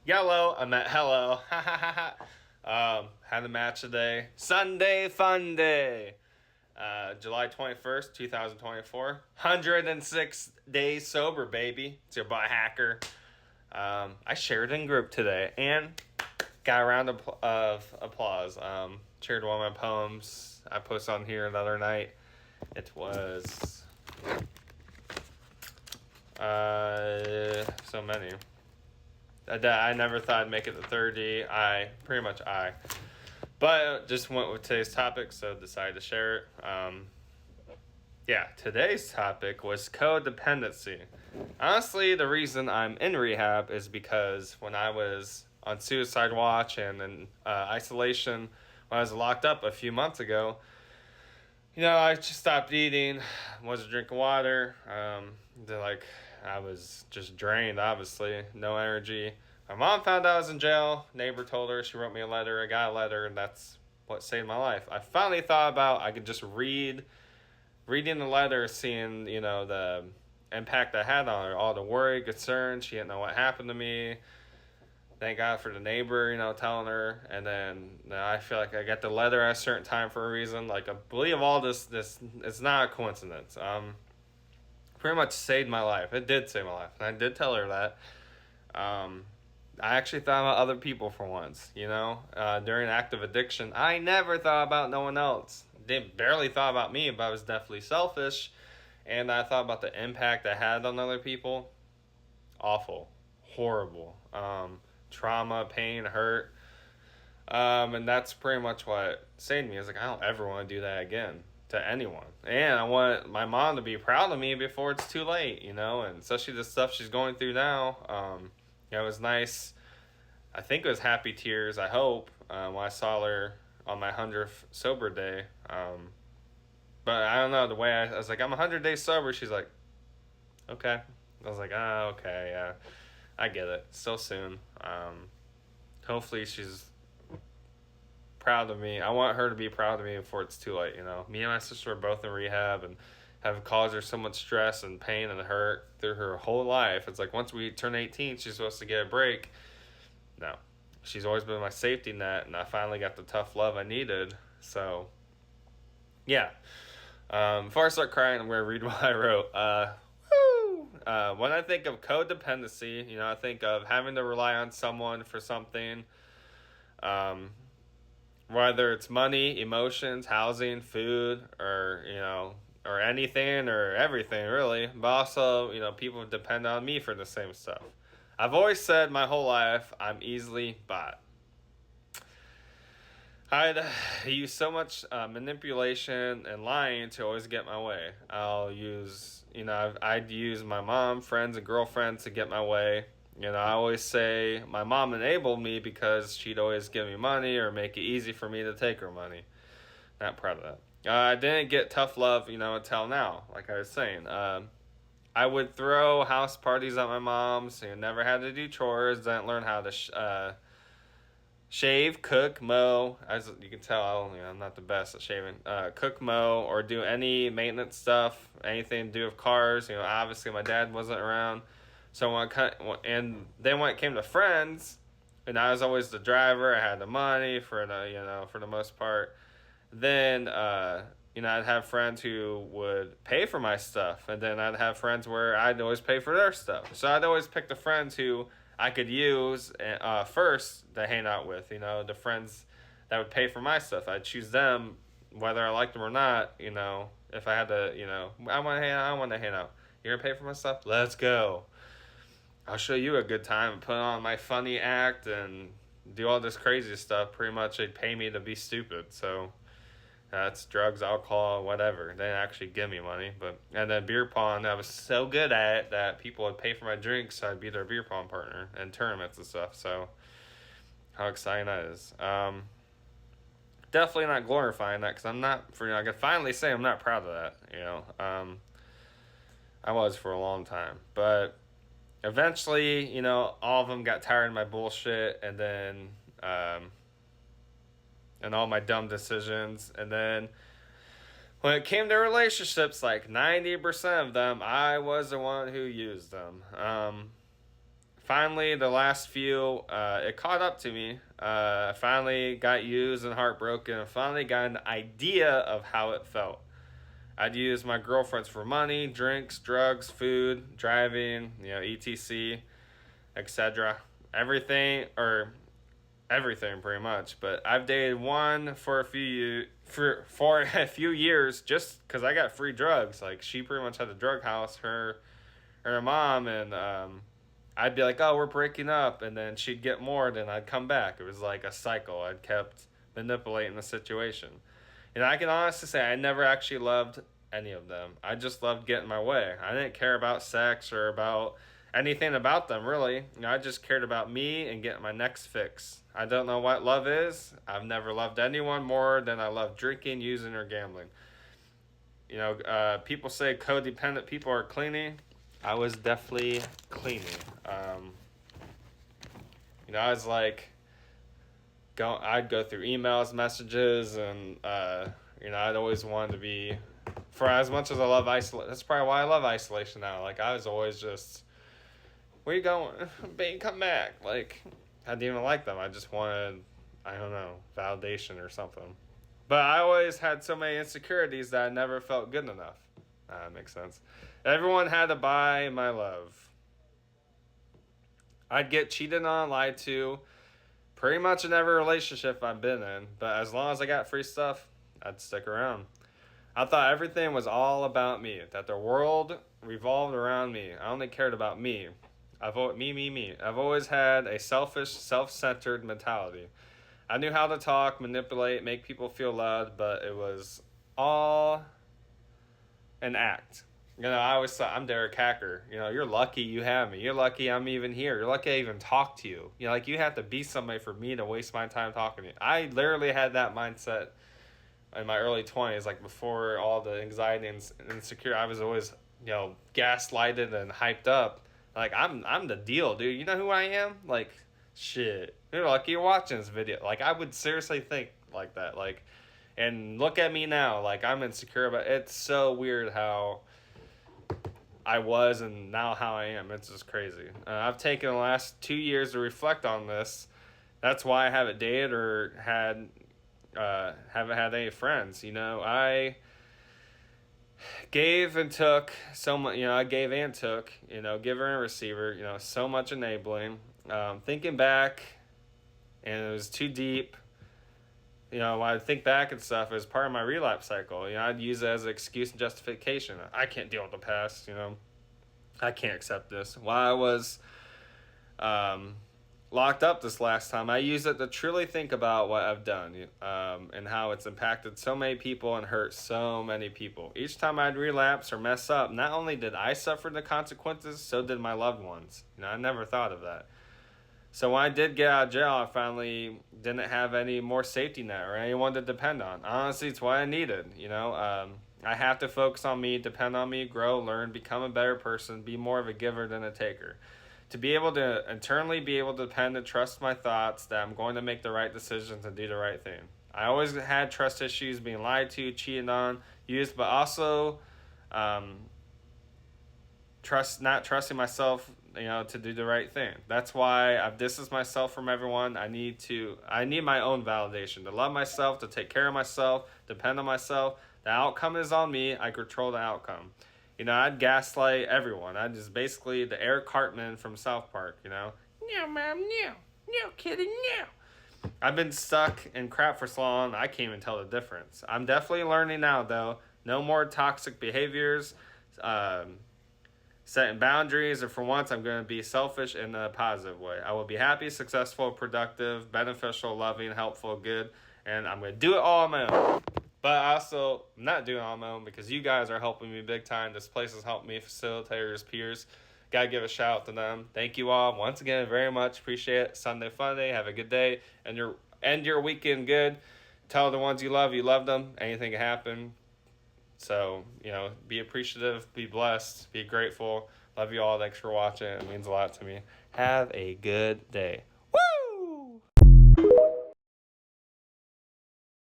Yellow, I meant hello. Ha ha ha ha. Had a match today. Sunday fun day. July 21st, 2024. 106 days sober, baby. It's your boy Hacker. I shared in group today and got a round of applause. Shared one of my poems I posted on here the other night. It was so many. I never thought I'd make it to 30. Pretty much But just went with today's topic, so decided to share it. Today's topic was codependency. Honestly, the reason I'm in rehab is because when I was on suicide watch and in isolation, when I was locked up a few months ago, I just stopped eating, wasn't drinking water. I was just drained, obviously, no energy. My mom found out I was in jail. Neighbor told her. She wrote me a letter. I got a letter, and that's what saved my life. I finally thought about I could just reading the letter, seeing the impact I had on her, all the worry, concern. She didn't know what happened to me. Thank God for the neighbor, telling her. And then I feel like I got the letter at a certain time for a reason. Like, I believe all this it's not a coincidence. Pretty much saved my life. It did save my life. And I did tell her that. I actually thought about other people for once, during active addiction. I never thought about no one else. Barely thought about me, but I was definitely selfish. And I thought about the impact I had on other people. Awful. Horrible. Trauma, pain, hurt. And that's pretty much what saved me. I was like, I don't ever want to do that again to anyone. And I want my mom to be proud of me before it's too late, and especially the stuff she's going through now. It was nice. I think it was happy tears, I hope, when I saw her on my 100th sober day. But I don't know, the way I was like, I'm 100 days sober. She's like, okay. I was like, okay, yeah. I get it. So soon. Hopefully she's proud of me. I want her to be proud of me before it's too late, Me and my sister are both in rehab and have caused her so much stress and pain and hurt through her whole life. It's like once we turn 18, she's supposed to get a break. No. She's always been my safety net, and I finally got the tough love I needed. So, yeah. Before I start crying, I'm going to read what I wrote. When I think of codependency, I think of having to rely on someone for something, whether it's money, emotions, housing, food, or anything or everything, really. But also, people depend on me for the same stuff. I've always said my whole life I'm easily bought. I'd use so much manipulation and lying to always get my way. I'd use my mom, friends, and girlfriends to get my way. I always say my mom enabled me because she'd always give me money or make it easy for me to take her money. Not proud of that. I didn't get tough love, until now, like I was saying. I would throw house parties at my mom's. Never had to do chores. Didn't learn how to shave, cook, mow. As you can tell, I'm not the best at shaving. Cook, mow, or do any maintenance stuff, anything to do with cars. Obviously my dad wasn't around. So and then when it came to friends, and I was always the driver, I had the money for the most part. Then I'd have friends who would pay for my stuff, and then I'd have friends where I'd always pay for their stuff. So I'd always pick the friends who I could use first to hang out with. The friends that would pay for my stuff, I'd choose them whether I liked them or not. If I had to, I want to hang out. You're gonna pay for my stuff? Let's go. I'll show you a good time and put on my funny act and do all this crazy stuff. Pretty much they'd pay me to be stupid. So that's drugs, alcohol, whatever. They didn't actually give me money. And then beer pong, I was so good at it that people would pay for my drinks, so I'd be their beer pong partner and tournaments and stuff. So how exciting that is. Definitely not glorifying that because I'm not, I can finally say I'm not proud of that. I was for a long time. But eventually, all of them got tired of my bullshit, and then and all my dumb decisions. And then when it came to relationships, like 90% of them, I was the one who used them. finally, the last few, it caught up to me. I finally got used and heartbroken. I finally got an idea of how it felt. I'd use my girlfriends for money, drinks, drugs, food, driving, etc., etc. Everything pretty much. But I've dated one for a few years just because I got free drugs. Like, she pretty much had a drug house, her mom, and I'd be like, oh, we're breaking up, and then she'd get more, then I'd come back. It was like a cycle. I'd kept manipulating the situation. And I can honestly say I never actually loved any of them. I just loved getting my way. I didn't care about sex or about anything about them, really. I just cared about me and getting my next fix. I don't know what love is. I've never loved anyone more than I love drinking, using, or gambling. People say codependent people are cleaning. I was definitely cleaning. I was like, I'd go through emails, messages, and I'd always wanted to be, for as much as I love isolation. That's probably why I love isolation now. Like, I was always just, where you going? Babe, come back. Like, I didn't even like them. I just wanted, I don't know, validation or something. But I always had so many insecurities that I never felt good enough. That makes sense. Everyone had to buy my love. I'd get cheated on, lied to, pretty much in every relationship I've been in. But as long as I got free stuff, I'd stick around. I thought everything was all about me, that the world revolved around me. I only cared about me. Me. I've always had a selfish, self-centered mentality. I knew how to talk, manipulate, make people feel loved, but it was all an act. I always thought, I'm Derek Hacker. You're lucky you have me. You're lucky I'm even here. You're lucky I even talk to you. You have to be somebody for me to waste my time talking to you. I literally had that mindset in my early 20s, like before all the anxiety and insecurity. I was always, gaslighted and hyped up. Like, I'm the deal, dude. You know who I am? Like, shit. You're lucky you're watching this video. Like, I would seriously think like that. Like, and look at me now. Like, I'm insecure, but it's so weird how I was and now how I am. It's just crazy. I've taken the last 2 years to reflect on this. That's why I haven't dated or haven't had any friends. I gave and took so much. I gave and took. Giver and receiver. So much enabling. Thinking back, and it was too deep. When I think back and stuff, it was part of my relapse cycle. I'd use it as an excuse and justification. I can't deal with the past. I can't accept this. While I was locked up this last time, I used it to truly think about what I've done and how it's impacted so many people and hurt so many people. Each time I'd relapse or mess up, not only did I suffer the consequences, so did my loved ones. I never thought of that. So when I did get out of jail, I finally didn't have any more safety net or anyone to depend on. Honestly, it's what I needed. I have to focus on me, depend on me, grow, learn, become a better person, be more of a giver than a taker. To be able to internally be able to depend and trust my thoughts that I'm going to make the right decisions and do the right thing. I always had trust issues, being lied to, cheated on, used, but also not trusting myself, to do the right thing. That's why I've distanced myself from everyone. I need my own validation, to love myself, to take care of myself, depend on myself. The outcome is on me. I control the outcome. I'd gaslight everyone. I'd just basically the Eric Cartman from South Park, No, mom, no. No, kidding, no. I've been stuck in crap for so long, I can't even tell the difference. I'm definitely learning now, though. No more toxic behaviors, setting boundaries, and for once, I'm going to be selfish in a positive way. I will be happy, successful, productive, beneficial, loving, helpful, good, and I'm going to do it all on my own. But also, I'm not doing it on my own because you guys are helping me big time. This place has helped me, facilitators, peers. Gotta give a shout out to them. Thank you all once again very much. Appreciate it. Sunday fun day. Have a good day. And end your weekend good. Tell the ones you love them. Anything can happen. So, be appreciative, be blessed, be grateful. Love you all. Thanks for watching. It means a lot to me. Have a good day.